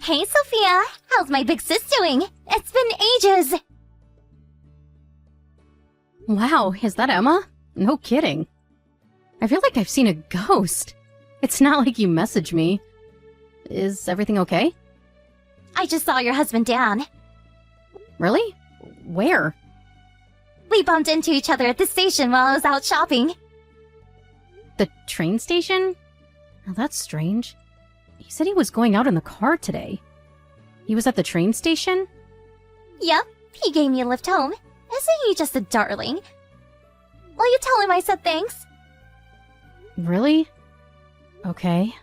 Hey, Sophia! How's my big sis doing? It's been ages! Wow, is that Emma? No kidding. I feel like I've seen a ghost. It's not like you messaged me. Is everything okay? I just saw your husband Dan. Really? Where? We bumped into each other at the station while I was out shopping. The train station? Now that's strange. He said he was going out in the car today. He was at the train station? Yep, he gave me a lift home. Isn't he just a darling? Will you tell him I said thanks? Really? Okay.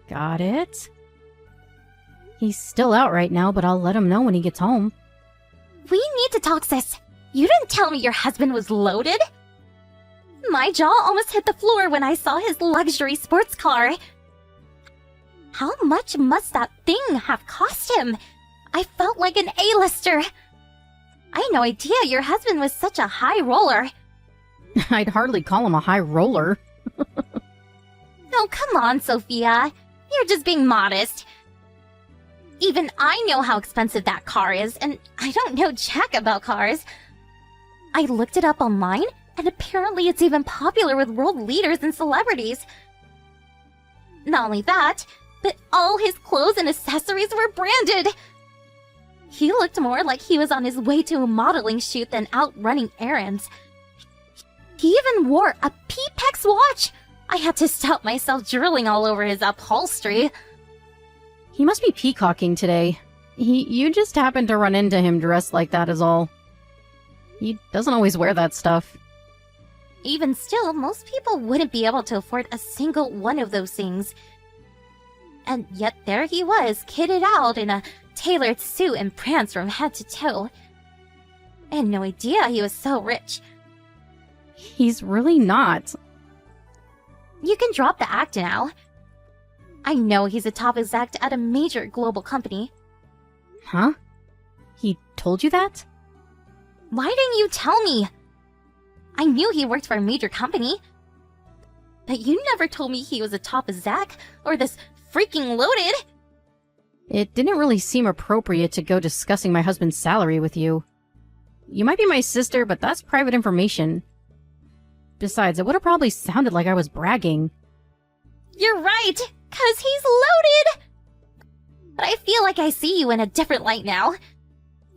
Got it. He's still out right now, but I'll let him know when he gets home. We need to talk, sis. You didn't tell me your husband was loaded? My jaw almost hit the floor when I saw his luxury sports car. How much must that thing have cost him? I felt like an A-lister. I had no idea your husband was such a high roller. I'd hardly call him a high roller. Oh, come on, Sophia. You're just being modest. Even I know how expensive that car is, and I don't know jack about cars. I looked it up online, and apparently it's even popular with world leaders and celebrities. Not only that, but all his clothes and accessories were branded. He looked more like he was on his way to a modeling shoot than out running errands. He even wore a P-Pex watch. I had to stop myself drooling all over his upholstery. He must be peacocking today. You just happened to run into him dressed like that is all. He doesn't always wear that stuff. Even still, most people wouldn't be able to afford a single one of those things. And yet there he was, kitted out in a tailored suit and pranced from head to toe. I had no idea he was so rich. He's really not. You can drop the act now. I know he's a top exec at a major global company. Huh? He told you that? Why didn't you tell me? I knew he worked for a major company. But you never told me he was a top exec or this freaking loaded. It didn't really seem appropriate to go discussing my husband's salary with you. You might be my sister, but that's private information. Besides, it would have probably sounded like I was bragging. You're right, 'cause he's loaded! But I feel like I see you in a different light now.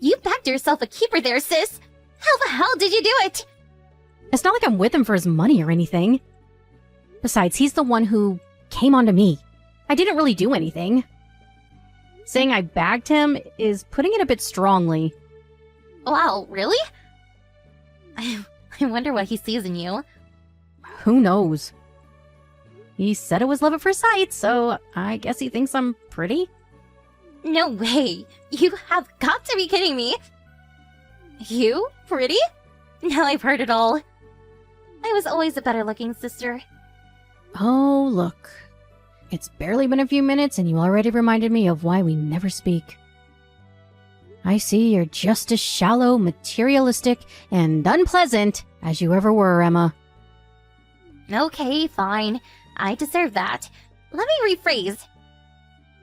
You backed yourself a keeper there, sis. How the hell did you do it? It's not like I'm with him for his money or anything. Besides, he's the one who came onto me. I didn't really do anything. Saying I bagged him is putting it a bit strongly. Wow, really? I wonder what he sees in you. Who knows? He said it was love at first sight, so I guess he thinks I'm pretty? No way. You have got to be kidding me. You? Pretty? Now I've heard it all. I was always a better looking sister. Oh, look. It's barely been a few minutes and you already reminded me of why we never speak. I see you're just as shallow, materialistic, and unpleasant as you ever were, Emma. Okay, fine. I deserve that. Let me rephrase.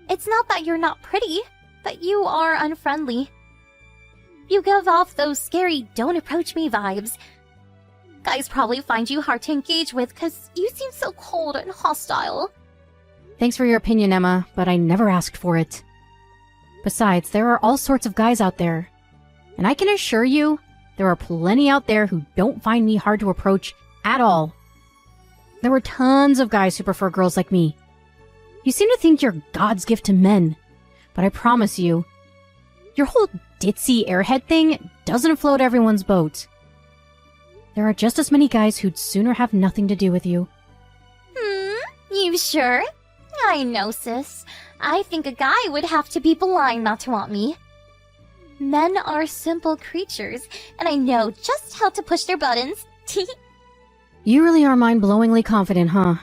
It's not that you're not pretty, but you are unfriendly. You give off those scary don't approach me vibes. Guys probably find you hard to engage with because you seem so cold and hostile. Thanks for your opinion, Emma, but I never asked for it. Besides, there are all sorts of guys out there. And I can assure you, there are plenty out there who don't find me hard to approach at all. There were tons of guys who prefer girls like me. You seem to think you're God's gift to men, but I promise you, your whole ditzy airhead thing doesn't float everyone's boat. There are just as many guys who'd sooner have nothing to do with you. You sure? I know, sis. I think a guy would have to be blind not to want me. Men are simple creatures, and I know just how to push their buttons. You really are mind-blowingly confident, huh?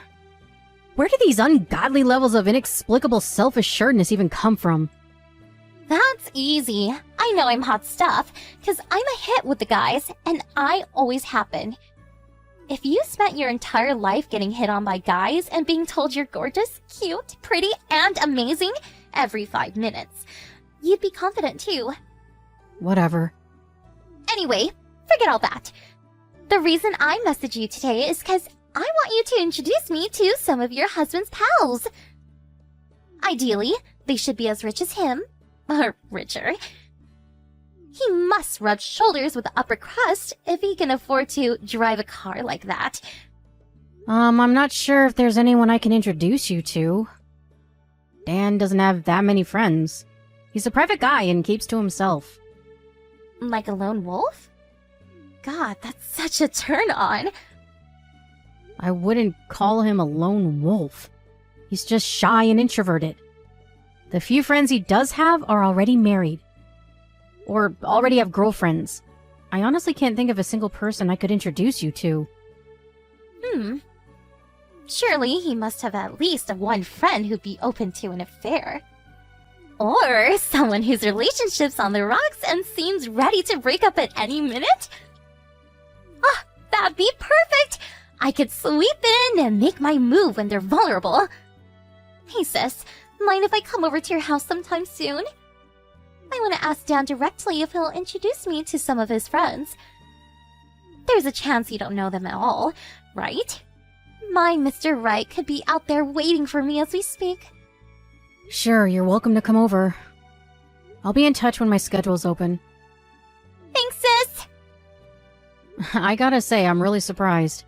Where do these ungodly levels of inexplicable self-assuredness even come from? That's easy. I know I'm hot stuff, because I'm a hit with the guys, and I always happen. If you spent your entire life getting hit on by guys and being told you're gorgeous, cute, pretty, and amazing, every 5 minutes. You'd be confident too. Whatever. Anyway, forget all that. The reason I messaged you today is because I want you to introduce me to some of your husband's pals. Ideally, they should be as rich as him, or richer. He must rub shoulders with the upper crust if he can afford to drive a car like that. I'm not sure if there's anyone I can introduce you to. Dan doesn't have that many friends. He's a private guy and keeps to himself. Like a lone wolf? God, that's such a turn on. I wouldn't call him a lone wolf. He's just shy and introverted. The few friends he does have are already married. Or already have girlfriends. I honestly can't think of a single person I could introduce you to. Surely he must have at least one friend who'd be open to an affair. Or someone whose relationship's on the rocks and seems ready to break up at any minute? Ah, that'd be perfect! I could sweep in and make my move when they're vulnerable. Hey sis, mind if I come over to your house sometime soon? I want to ask Dan directly if he'll introduce me to some of his friends. There's a chance you don't know them at all, right? My Mr. Right could be out there waiting for me as we speak. Sure, you're welcome to come over. I'll be in touch when my schedule's open. Thanks, sis! I gotta say, I'm really surprised.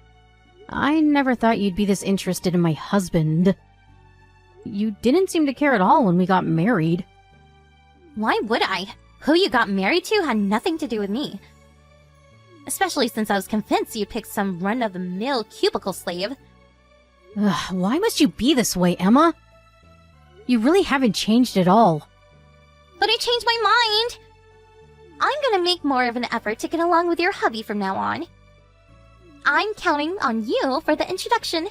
I never thought you'd be this interested in my husband. You didn't seem to care at all when we got married. Why would I? Who you got married to had nothing to do with me. Especially since I was convinced you'd pick some run-of-the-mill cubicle slave. Ugh, why must you be this way, Emma? You really haven't changed at all. But I changed my mind! I'm gonna make more of an effort to get along with your hubby from now on. I'm counting on you for the introduction.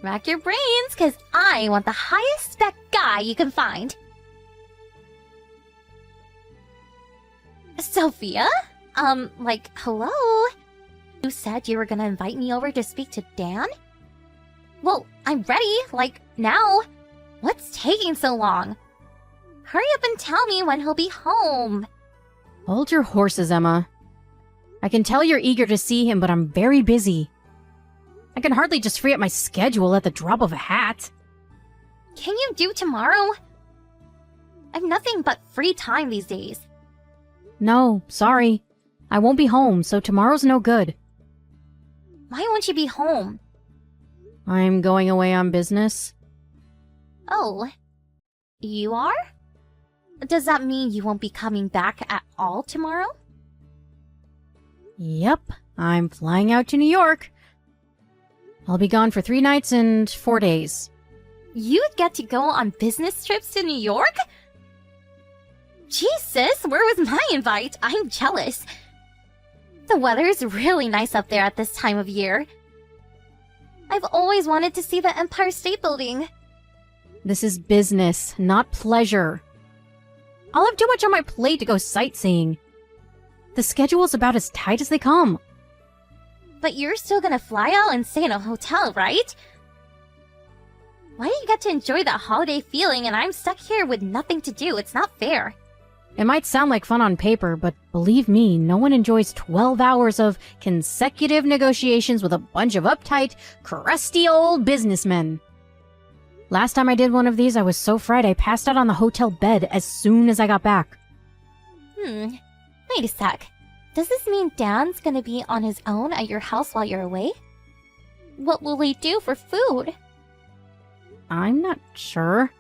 Rack your brains, cause I want the highest spec guy you can find. Sophia? Hello? You said you were gonna invite me over to speak to Dan? Well, I'm ready, now. What's taking so long? Hurry up and tell me when he'll be home. Hold your horses, Emma. I can tell you're eager to see him, but I'm very busy. I can hardly just free up my schedule at the drop of a hat. Can you do tomorrow? I've nothing but free time these days. No, sorry. I won't be home, so tomorrow's no good. Why won't you be home? I'm going away on business. Oh, you are? Does that mean you won't be coming back at all tomorrow? Yep, I'm flying out to New York. I'll be gone for 3 nights and 4 days. You'd get to go on business trips to New York? Jesus, where was my invite? I'm jealous. The weather's really nice up there at this time of year. I've always wanted to see the Empire State Building. This is business, not pleasure. I'll have too much on my plate to go sightseeing. The schedule's about as tight as they come. But you're still gonna fly out and stay in a hotel, right? Why do you get to enjoy that holiday feeling and I'm stuck here with nothing to do? It's not fair. It might sound like fun on paper, but believe me, no one enjoys 12 hours of consecutive negotiations with a bunch of uptight, crusty old businessmen. Last time I did one of these, I was so fried I passed out on the hotel bed as soon as I got back. Wait a sec. Does this mean Dan's gonna be on his own at your house while you're away? What will he do for food? I'm not sure.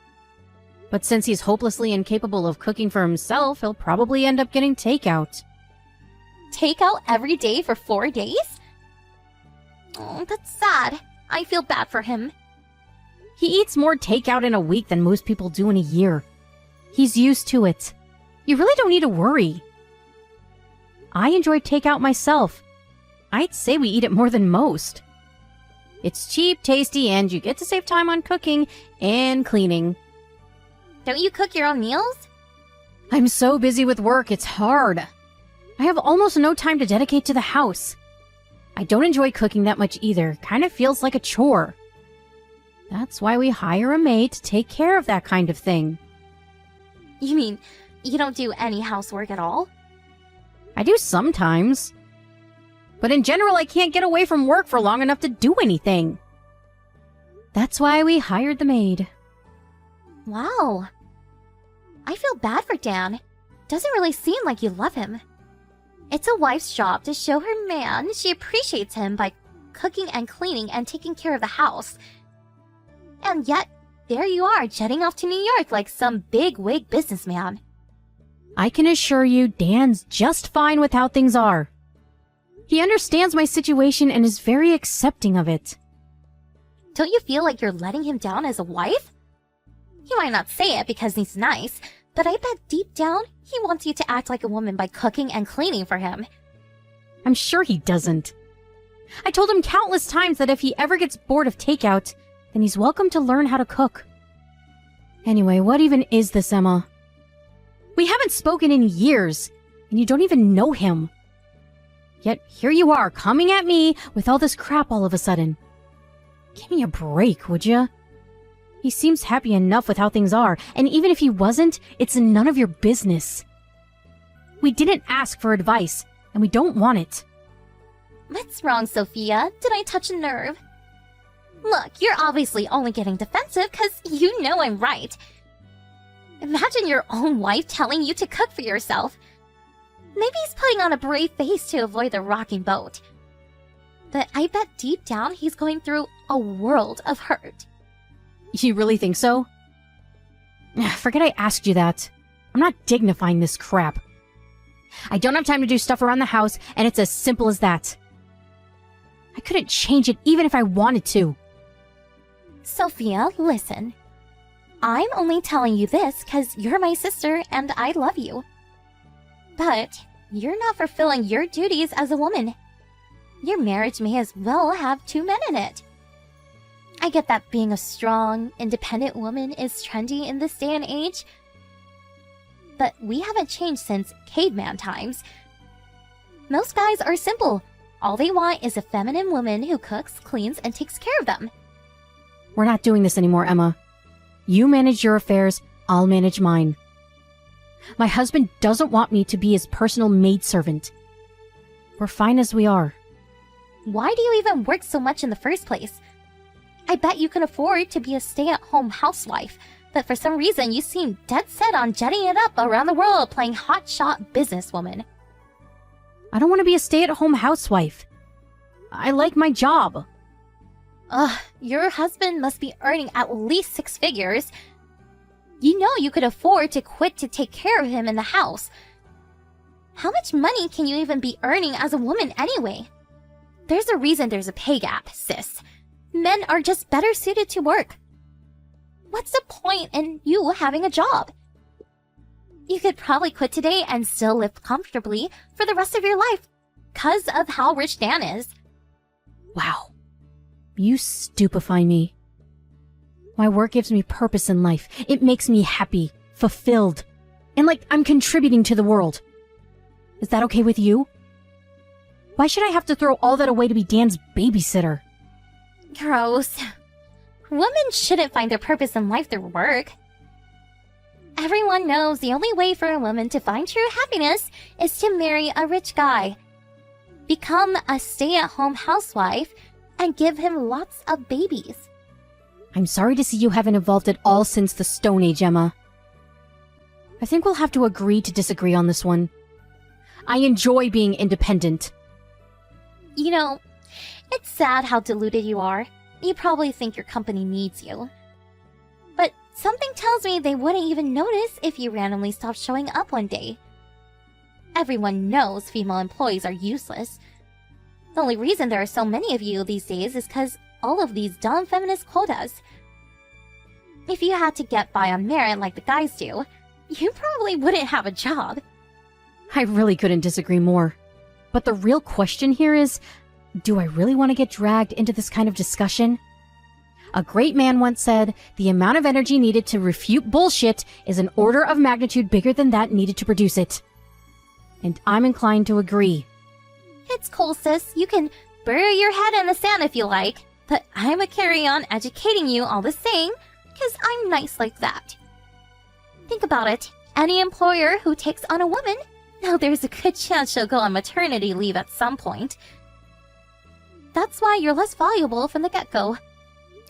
But since he's hopelessly incapable of cooking for himself, he'll probably end up getting takeout. Takeout every day for 4 days? Oh, that's sad. I feel bad for him. He eats more takeout in a week than most people do in a year. He's used to it. You really don't need to worry. I enjoy takeout myself. I'd say we eat it more than most. It's cheap, tasty, and you get to save time on cooking and cleaning. Don't you cook your own meals? I'm so busy with work, it's hard. I have almost no time to dedicate to the house. I don't enjoy cooking that much either. Kind of feels like a chore. That's why we hire a maid to take care of that kind of thing. You mean you don't do any housework at all? I do sometimes. But in general, I can't get away from work for long enough to do anything. That's why we hired the maid. Wow. I feel bad for Dan. Doesn't really seem like you love him. It's a wife's job to show her man she appreciates him by cooking and cleaning and taking care of the house. And yet, there you are jetting off to New York like some big-wig businessman. I can assure you Dan's just fine with how things are. He understands my situation and is very accepting of it. Don't you feel like you're letting him down as a wife? He might not say it because he's nice, but I bet deep down he wants you to act like a woman by cooking and cleaning for him. I'm sure he doesn't. I told him countless times that if he ever gets bored of takeout, then he's welcome to learn how to cook. Anyway, what even is this, Emma? We haven't spoken in years, and you don't even know him. Yet here you are, coming at me with all this crap all of a sudden. Give me a break, would ya? He seems happy enough with how things are, and even if he wasn't, it's none of your business. We didn't ask for advice, and we don't want it. What's wrong, Sophia? Did I touch a nerve? Look, you're obviously only getting defensive because you know I'm right. Imagine your own wife telling you to cook for yourself. Maybe he's putting on a brave face to avoid the rocking boat. But I bet deep down he's going through a world of hurt. You really think so? Forget I asked you that. I'm not dignifying this crap. I don't have time to do stuff around the house, and it's as simple as that. I couldn't change it even if I wanted to. Sophia, listen. I'm only telling you this because you're my sister and I love you. But you're not fulfilling your duties as a woman. Your marriage may as well have 2 men in it. I get that being a strong, independent woman is trendy in this day and age. But we haven't changed since caveman times. Most guys are simple. All they want is a feminine woman who cooks, cleans, and takes care of them. We're not doing this anymore, Emma. You manage your affairs, I'll manage mine. My husband doesn't want me to be his personal maidservant. We're fine as we are. Why do you even work so much in the first place? I bet you can afford to be a stay-at-home housewife, but for some reason you seem dead set on jetting it up around the world playing hotshot businesswoman. I don't want to be a stay-at-home housewife. I like my job. Ugh, your husband must be earning at least 6 figures. You know you could afford to quit to take care of him in the house. How much money can you even be earning as a woman anyway? There's a reason there's a pay gap, sis. Men are just better suited to work. What's the point in you having a job? You could probably quit today and still live comfortably for the rest of your life because of how rich Dan is. Wow. You stupefy me. My work gives me purpose in life. It makes me happy, fulfilled, and like I'm contributing to the world. Is that okay with you? Why should I have to throw all that away to be Dan's babysitter? Gross. Women shouldn't find their purpose in life through work. Everyone knows the only way for a woman to find true happiness is to marry a rich guy, become a stay-at-home housewife, and give him lots of babies. I'm sorry to see you haven't evolved at all since the Stone Age, Emma. I think we'll have to agree to disagree on this one. I enjoy being independent. You know, it's sad how deluded you are. You probably think your company needs you. But something tells me they wouldn't even notice if you randomly stopped showing up one day. Everyone knows female employees are useless. The only reason there are so many of you these days is because all of these dumb feminist quotas. If you had to get by on merit like the guys do, you probably wouldn't have a job. I really couldn't disagree more. But the real question here is, do I really want to get dragged into this kind of discussion? A great man once said, the amount of energy needed to refute bullshit is an order of magnitude bigger than that needed to produce it. And I'm inclined to agree. It's cool, sis. You can bury your head in the sand if you like, but I'm a carry on educating you all the same, because I'm nice like that. Think about it. Any employer who takes on a woman, now there's a good chance she'll go on maternity leave at some point. That's why you're less valuable from the get-go.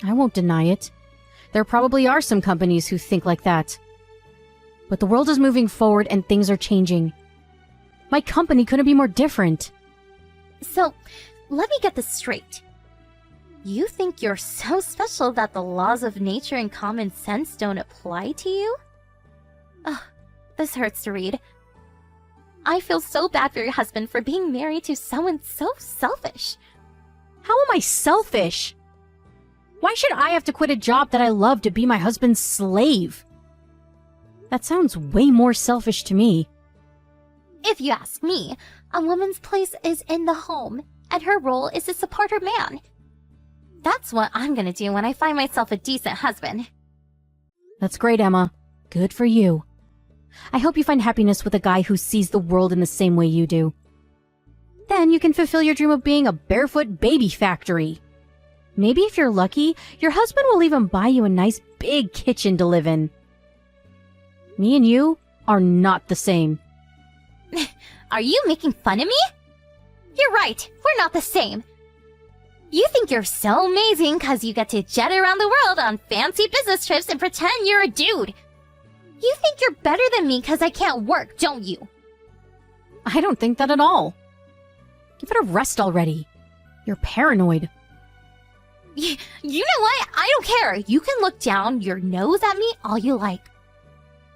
I won't deny it. There probably are some companies who think like that. But the world is moving forward and things are changing. My company couldn't be more different. So, let me get this straight. You think you're so special that the laws of nature and common sense don't apply to you? Ugh, this hurts to read. I feel so bad for your husband for being married to someone so selfish. How am I selfish? Why should I have to quit a job that I love to be my husband's slave? That sounds way more selfish to me. If you ask me, a woman's place is in the home, and her role is to support her man. That's what I'm gonna do when I find myself a decent husband. That's great, Emma. Good for you. I hope you find happiness with a guy who sees the world in the same way you do. Then you can fulfill your dream of being a barefoot baby factory. Maybe if you're lucky, your husband will even buy you a nice big kitchen to live in. Me and you are not the same. Are you making fun of me? You're right, we're not the same. You think you're so amazing because you get to jet around the world on fancy business trips and pretend you're a dude. You think you're better than me because I can't work, don't you? I don't think that at all. Give it a rest already. You're paranoid. You know what? I don't care. You can look down your nose at me all you like.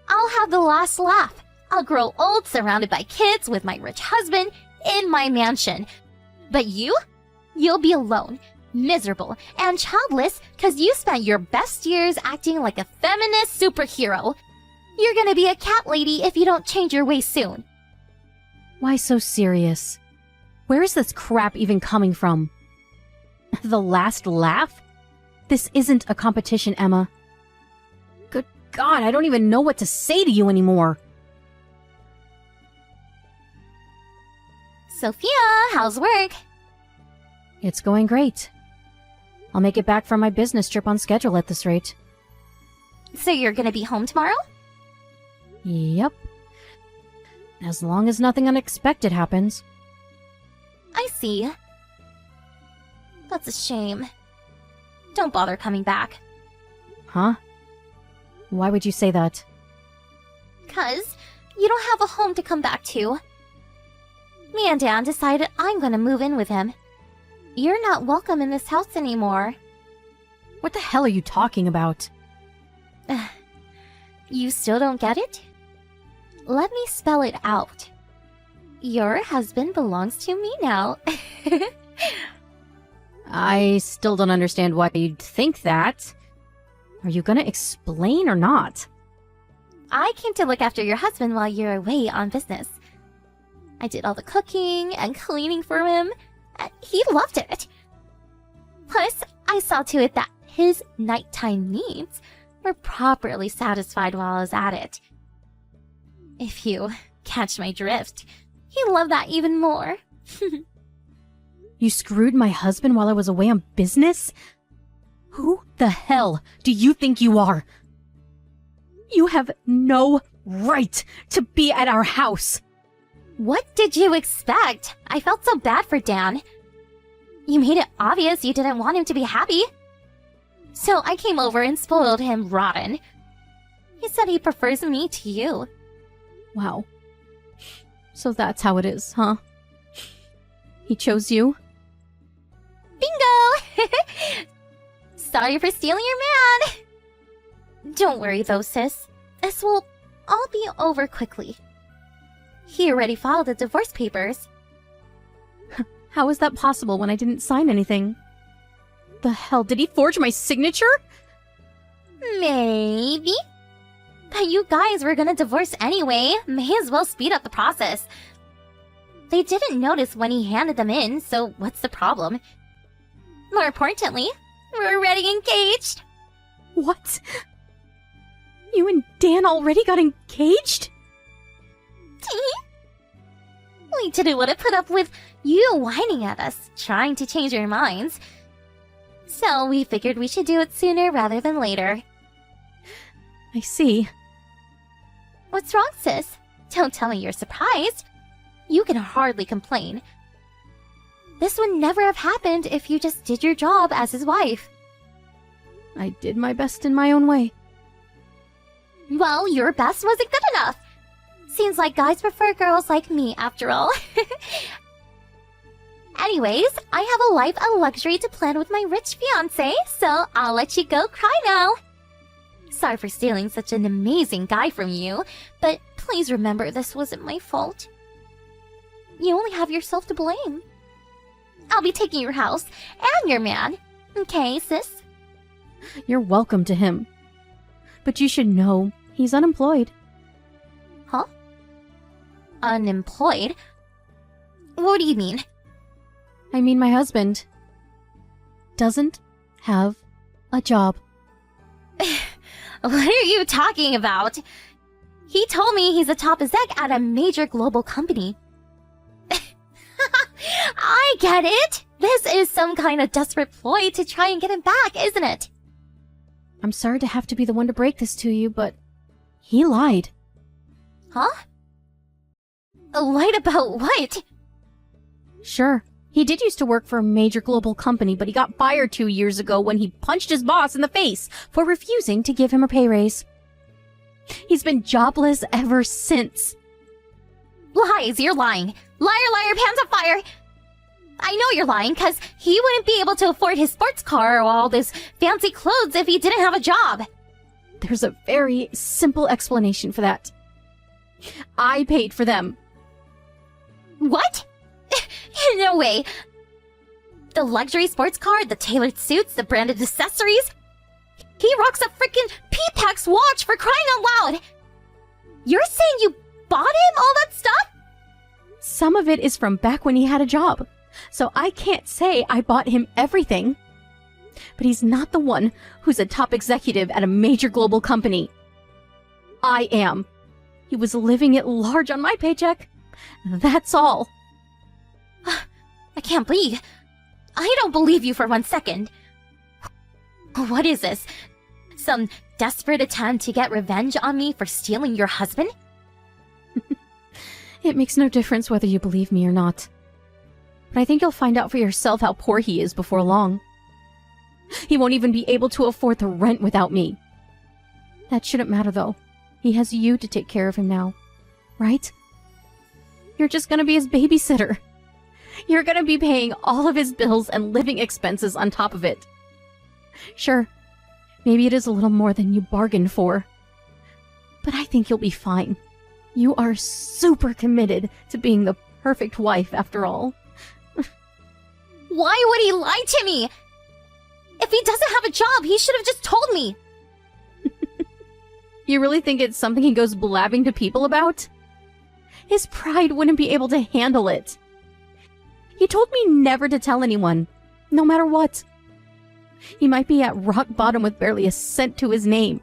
I'll have the last laugh. I'll grow old surrounded by kids with my rich husband in my mansion. But you'll be alone, miserable, and childless because you spent your best years acting like a feminist superhero. You're gonna be a cat lady if you don't change your ways soon. Why so serious? Where is this crap even coming from? The last laugh? This isn't a competition, Emma. Good God, I don't even know what to say to you anymore. Sophia, how's work? It's going great. I'll make it back from my business trip on schedule at this rate. So you're gonna be home tomorrow? Yep. As long as nothing unexpected happens. I see. That's a shame. Don't bother coming back. Huh? Why would you say that? 'Cause you don't have a home to come back to. Me and Dan decided I'm gonna move in with him. You're not welcome in this house anymore. What the hell are you talking about? You still don't get it? Let me spell it out. Your husband belongs to me now. I still don't understand why you'd think that. Are you gonna explain or not? I came to look after your husband while you're away on business. I did all the cooking and cleaning for him, and he loved it. Plus, I saw to it that his nighttime needs were properly satisfied while I was at it. If you catch my drift, he loved that even more. You screwed my husband while I was away on business? Who the hell do you think you are? You have no right to be at our house. What did you expect? I felt so bad for Dan. You made it obvious you didn't want him to be happy. So I came over and spoiled him rotten. He said he prefers me to you. Wow. So that's how it is, huh? He chose you? Bingo! Sorry for stealing your man. Don't worry though, sis. This will all be over quickly. He already filed the divorce papers. How is that possible when I didn't sign anything? The hell, did he forge my signature? Maybe. But you guys were gonna divorce anyway. May as well speed up the process. They didn't notice when he handed them in, so what's the problem? More importantly, we're already engaged. What? You and Dan already got engaged? We didn't want to put up with you whining at us, trying to change our minds. So we figured we should do it sooner rather than later. I see. What's wrong, sis? Don't tell me you're surprised. You can hardly complain. This would never have happened if you just did your job as his wife. I did my best in my own way. Well, your best wasn't good enough. Seems like guys prefer girls like me, after all. Anyways, I have a life of luxury to plan with my rich fiancé, so I'll let you go cry now. Sorry for stealing such an amazing guy from you, but please remember this wasn't my fault. You only have yourself to blame. I'll be taking your house and your man. Okay, sis? You're welcome to him. But you should know, he's unemployed. Huh? Unemployed? What do you mean? I mean, my husband doesn't have a job. What are you talking about? He told me he's a top exec at a major global company. I get it! This is some kind of desperate ploy to try and get him back, isn't it? I'm sorry to have to be the one to break this to you, but he lied. Huh? Lied about what? Sure, he did used to work for a major global company, but he got fired 2 years ago when he punched his boss in the face for refusing to give him a pay raise. He's been jobless ever since. Lies, you're lying. Liar, liar, pants on fire. I know you're lying, because he wouldn't be able to afford his sports car or all those fancy clothes if he didn't have a job. There's a very simple explanation for that. I paid for them. What? No way. The luxury sports car, the tailored suits, the branded accessories. He rocks a freaking P-Pax watch, for crying out loud. You're saying you bought him all that stuff? Some of it is from back when he had a job, so I can't say I bought him everything. But he's not the one who's a top executive at a major global company. I am. He was living it large on my paycheck. That's all. I can't believe. I don't believe you for 1 second. What is this? Some desperate attempt to get revenge on me for stealing your husband? It makes no difference whether you believe me or not. But I think you'll find out for yourself how poor he is before long. He won't even be able to afford the rent without me. That shouldn't matter, though. He has you to take care of him now, right? You're just gonna be his babysitter. You're gonna be paying all of his bills and living expenses on top of it. Sure, maybe it is a little more than you bargained for. But I think you'll be fine. You are super committed to being the perfect wife, after all. Why would he lie to me? If he doesn't have a job, he should have just told me. You really think it's something he goes blabbing to people about? His pride wouldn't be able to handle it. He told me never to tell anyone, no matter what. He might be at rock bottom with barely a cent to his name.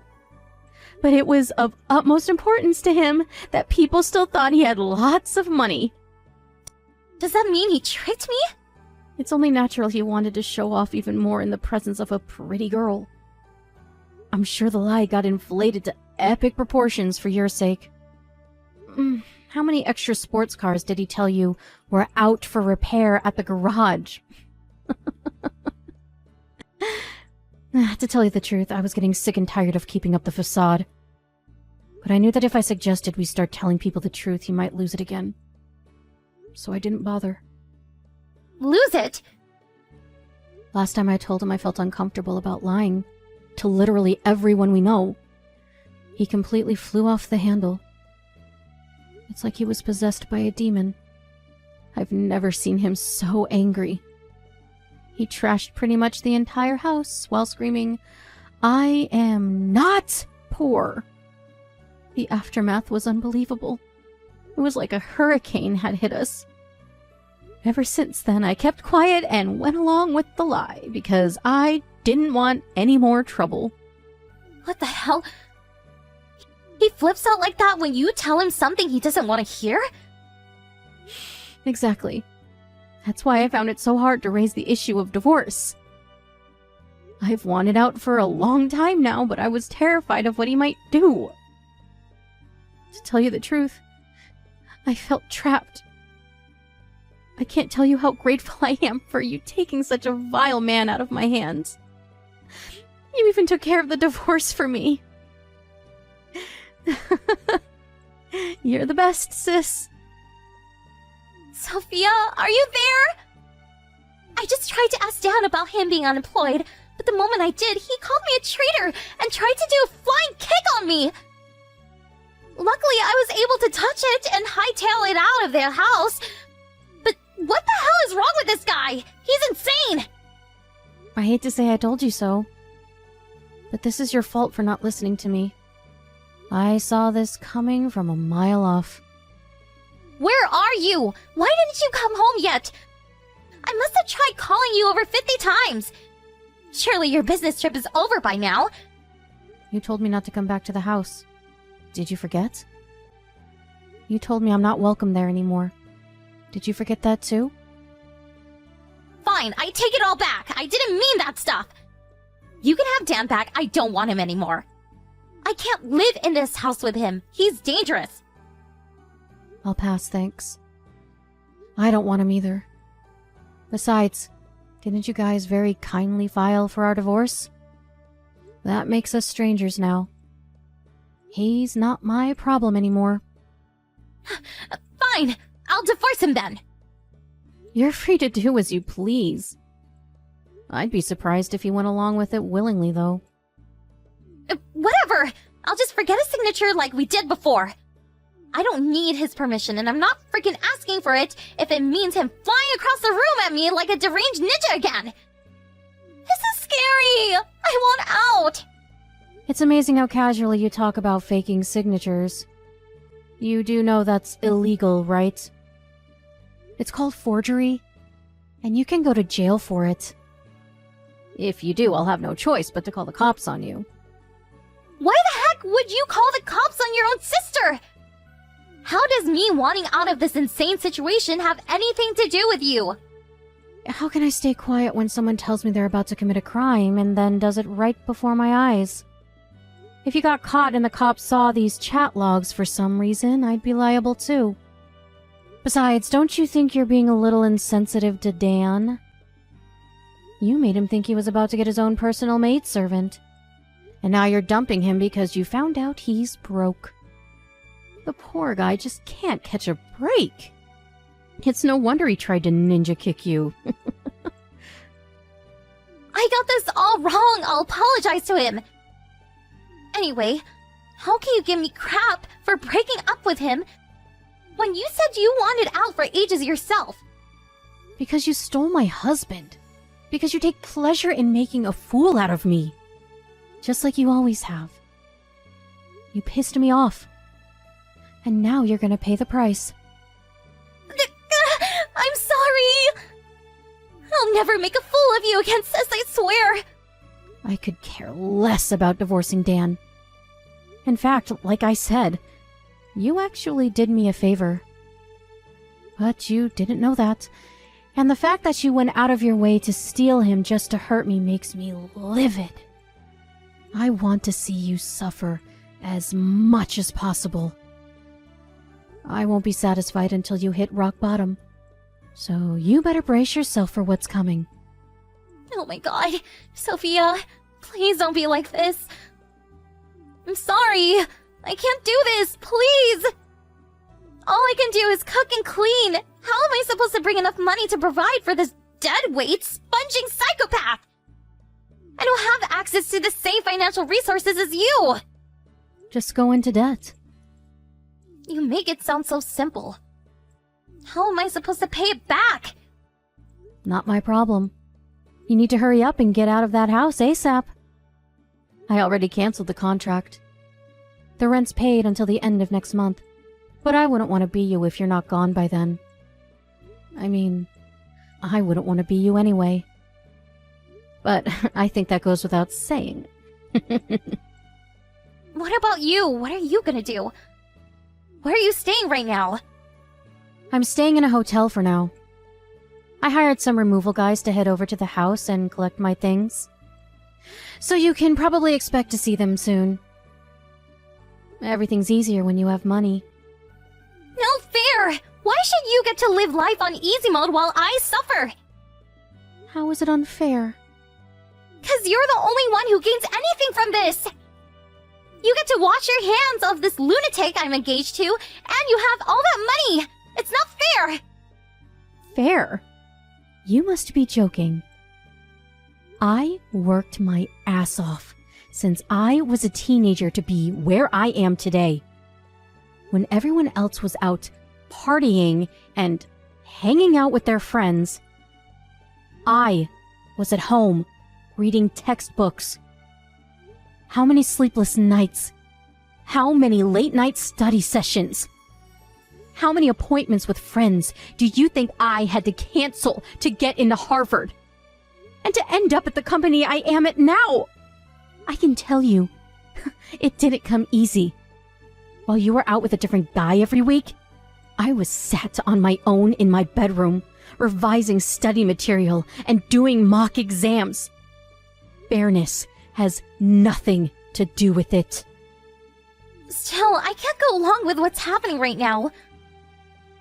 But it was of utmost importance to him that people still thought he had lots of money. Does that mean he tricked me? It's only natural he wanted to show off even more in the presence of a pretty girl. I'm sure the lie got inflated to epic proportions for your sake. How many extra sports cars did he tell you were out for repair at the garage? To tell you the truth, I was getting sick and tired of keeping up the facade. But I knew that if I suggested we start telling people the truth, he might lose it again. So I didn't bother. Lose it? Last time I told him I felt uncomfortable about lying to literally everyone we know, he completely flew off the handle. It's like he was possessed by a demon. I've never seen him so angry. He trashed pretty much the entire house while screaming, "I am not poor." The aftermath was unbelievable. It was like a hurricane had hit us. Ever since then, I kept quiet and went along with the lie because I didn't want any more trouble. What the hell? He flips out like that when you tell him something he doesn't want to hear? Exactly. That's why I found it so hard to raise the issue of divorce. I've wanted out for a long time now, but I was terrified of what he might do. To tell you the truth, I felt trapped. I can't tell you how grateful I am for you taking such a vile man out of my hands. You even took care of the divorce for me. You're the best, sis. Sophia, are you there? I just tried to ask Dan about him being unemployed, but the moment I did, he called me a traitor and tried to do a flying kick on me. Luckily, I was able to touch it and hightail it out of their house. But what the hell is wrong with this guy? He's insane! I hate to say I told you so, but this is your fault for not listening to me. I saw this coming from a mile off. Where are you? Why didn't you come home yet? I must have tried calling you over 50 times. Surely your business trip is over by now. You told me not to come back to the house. Did you forget? You told me I'm not welcome there anymore. Did you forget that too? Fine, I take it all back. I didn't mean that stuff. You can have Dan back. I don't want him anymore. I can't live in this house with him. He's dangerous. I'll pass, thanks. I don't want him either. Besides, didn't you guys very kindly file for our divorce? That makes us strangers now. He's not my problem anymore. Fine, I'll divorce him then. You're free to do as you please. I'd be surprised if he went along with it willingly, though. Whatever! I'll just forget his signature like we did before. I don't need his permission, and I'm not freaking asking for it if it means him flying across the room at me like a deranged ninja again. This is scary! I want out! It's amazing how casually you talk about faking signatures. You do know that's illegal, right? It's called forgery, and you can go to jail for it. If you do, I'll have no choice but to call the cops on you. Why the heck would you call the cops on your own sister? How does me wanting out of this insane situation have anything to do with you? How can I stay quiet when someone tells me they're about to commit a crime and then does it right before my eyes? If you got caught and the cops saw these chat logs for some reason, I'd be liable too. Besides, don't you think you're being a little insensitive to Dan? You made him think he was about to get his own personal maidservant. And now you're dumping him because you found out he's broke. The poor guy just can't catch a break. It's no wonder he tried to ninja kick you. I got this all wrong. I'll apologize to him. Anyway, how can you give me crap for breaking up with him when you said you wanted out for ages yourself? Because you stole my husband. Because you take pleasure in making a fool out of me. Just like you always have. You pissed me off. And now you're gonna pay the price. I'm sorry! I'll never make a fool of you again, sis, I swear! I could care less about divorcing Dan. In fact, like I said, you actually did me a favor. But you didn't know that. And the fact that you went out of your way to steal him just to hurt me makes me livid. I want to see you suffer as much as possible. I won't be satisfied until you hit rock bottom. So you better brace yourself for what's coming. Oh my god. Sophia, please don't be like this. I'm sorry. I can't do this, please. All I can do is cook and clean. How am I supposed to bring enough money to provide for this deadweight, sponging psychopath? I don't have access to the same financial resources as you. Just go into debt. You make it sound so simple. How am I supposed to pay it back? Not my problem. You need to hurry up and get out of that house ASAP. I already canceled the contract. The rent's paid until the end of next month, but I wouldn't want to be you if you're not gone by then. I mean, I wouldn't want to be you anyway. But I think that goes without saying. What about you? What are you gonna do? Where are you staying right now? I'm staying in a hotel for now. I hired some removal guys to head over to the house and collect my things. So you can probably expect to see them soon. Everything's easier when you have money. No fair! Why should you get to live life on easy mode while I suffer? How is it unfair? 'Cause you're the only one who gains anything from this! You get to wash your hands of this lunatic I'm engaged to, and you have all that money! It's not fair! Fair? You must be joking. I worked my ass off since I was a teenager to be where I am today. When everyone else was out partying and hanging out with their friends, I was at home reading textbooks. How many sleepless nights? How many late-night study sessions? How many appointments with friends do you think I had to cancel to get into Harvard? And to end up at the company I am at now? I can tell you, it didn't come easy. While you were out with a different guy every week, I was sat on my own in my bedroom, revising study material and doing mock exams. Fairness has nothing to do with it. Still, I can't go along with what's happening right now.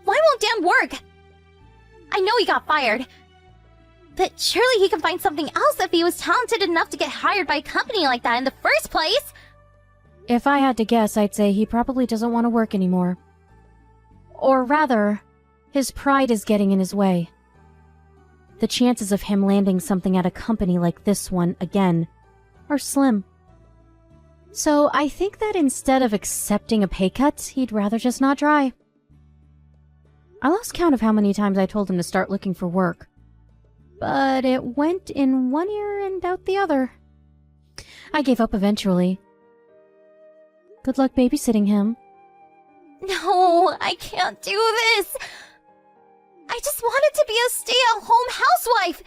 Why won't Dan work? I know he got fired, but surely he can find something else if he was talented enough to get hired by a company like that in the first place. If I had to guess, I'd say he probably doesn't want to work anymore. Or rather, his pride is getting in his way. The chances of him landing something at a company like this one again are slim. So I think that instead of accepting a pay cut, he'd rather just not try. I lost count of how many times I told him to start looking for work. But it went in one ear and out the other. I gave up eventually. Good luck babysitting him. No, I can't do this. I just wanted to be a stay-at-home housewife.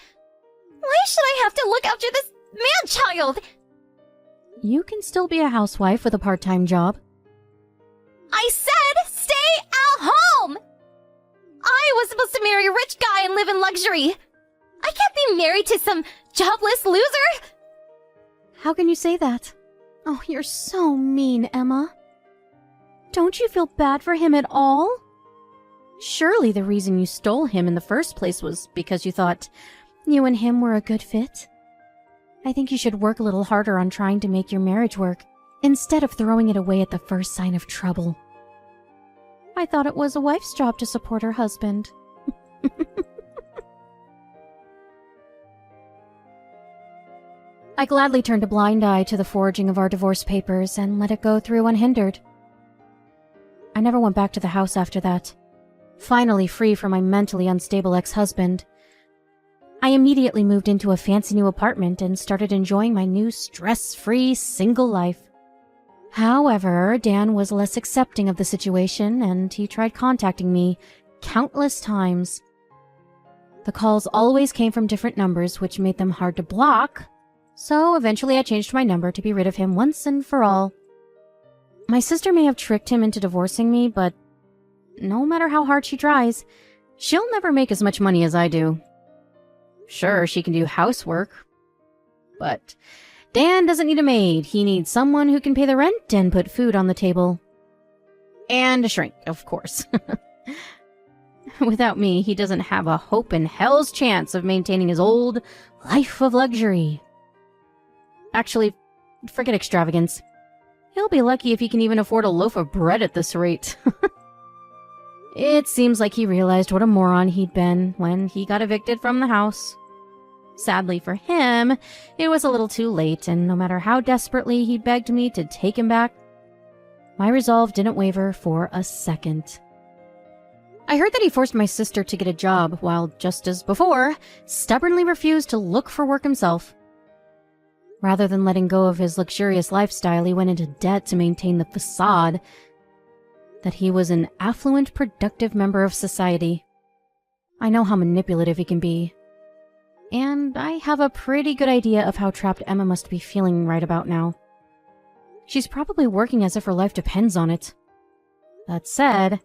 Why should I have to look after this man-child? You can still be a housewife with a part-time job. I said stay at home! I was supposed to marry a rich guy and live in luxury. I can't be married to some jobless loser. How can you say that? Oh, you're so mean, Emma. Don't you feel bad for him at all? Surely the reason you stole him in the first place was because you thought you and him were a good fit. I think you should work a little harder on trying to make your marriage work, instead of throwing it away at the first sign of trouble. I thought it was a wife's job to support her husband. I gladly turned a blind eye to the forging of our divorce papers and let it go through unhindered. I never went back to the house after that. Finally free from my mentally unstable ex-husband, I immediately moved into a fancy new apartment and started enjoying my new stress-free single life. However, Dan was less accepting of the situation, and he tried contacting me countless times. The calls always came from different numbers, which made them hard to block, so eventually I changed my number to be rid of him once and for all. My sister may have tricked him into divorcing me, but no matter how hard she tries, she'll never make as much money as I do. Sure, she can do housework, but Dan doesn't need a maid. He needs someone who can pay the rent and put food on the table. And a shrink, of course. Without me, he doesn't have a hope in hell's chance of maintaining his old life of luxury. Actually, forget extravagance. He'll be lucky if he can even afford a loaf of bread at this rate. It seems like he realized what a moron he'd been when he got evicted from the house. Sadly for him, it was a little too late, and no matter how desperately he begged me to take him back, my resolve didn't waver for a second. I heard that he forced my sister to get a job, while, just as before, stubbornly refused to look for work himself. Rather than letting go of his luxurious lifestyle, he went into debt to maintain the facade that he was an affluent, productive member of society. I know how manipulative he can be. And I have a pretty good idea of how trapped Emma must be feeling right about now. She's probably working as if her life depends on it. That said,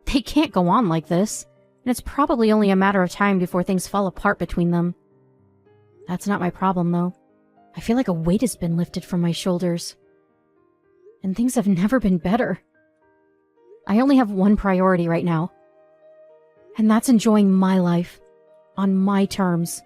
they can't go on like this, and it's probably only a matter of time before things fall apart between them. That's not my problem, though. I feel like a weight has been lifted from my shoulders. and things have never been better. I only have one priority right now, and that's enjoying my life on my terms.